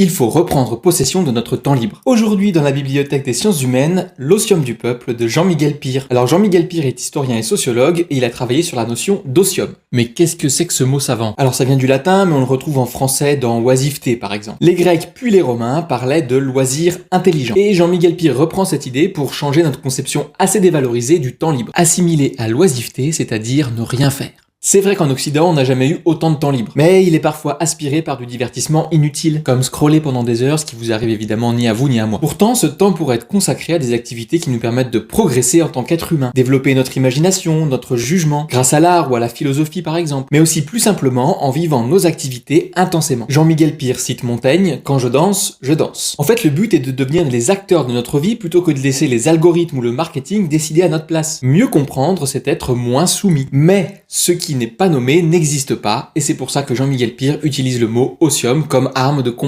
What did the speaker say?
Il faut reprendre possession de notre temps libre. Aujourd'hui, dans la bibliothèque des sciences humaines, L'Otium du peuple de Jean-Miguel Pire. Alors Jean-Miguel Pire est historien et sociologue et il a travaillé sur la notion d'otium. Mais qu'est-ce que c'est que ce mot savant? Alors ça vient du latin, mais on le retrouve en français dans oisiveté par exemple. Les Grecs puis les Romains parlaient de loisirs intelligents. Et Jean-Miguel Pire reprend cette idée pour changer notre conception assez dévalorisée du temps libre. Assimilé à l'oisiveté, c'est-à-dire ne rien faire. C'est vrai qu'en Occident, on n'a jamais eu autant de temps libre, mais il est parfois aspiré par du divertissement inutile, comme scroller pendant des heures, ce qui vous arrive évidemment ni à vous ni à moi. Pourtant, ce temps pourrait être consacré à des activités qui nous permettent de progresser en tant qu'être humain, développer notre imagination, notre jugement, grâce à l'art ou à la philosophie par exemple, mais aussi plus simplement en vivant nos activités intensément. Jean-Miguel Pire cite Montaigne, « Quand je danse, je danse ». En fait, le but est de devenir les acteurs de notre vie plutôt que de laisser les algorithmes ou le marketing décider à notre place. Mieux comprendre, c'est être moins soumis. Mais ce qui n'est pas nommé n'existe pas, et c'est pour ça que Jean-Miguel Pire utilise le mot otium comme arme de combat.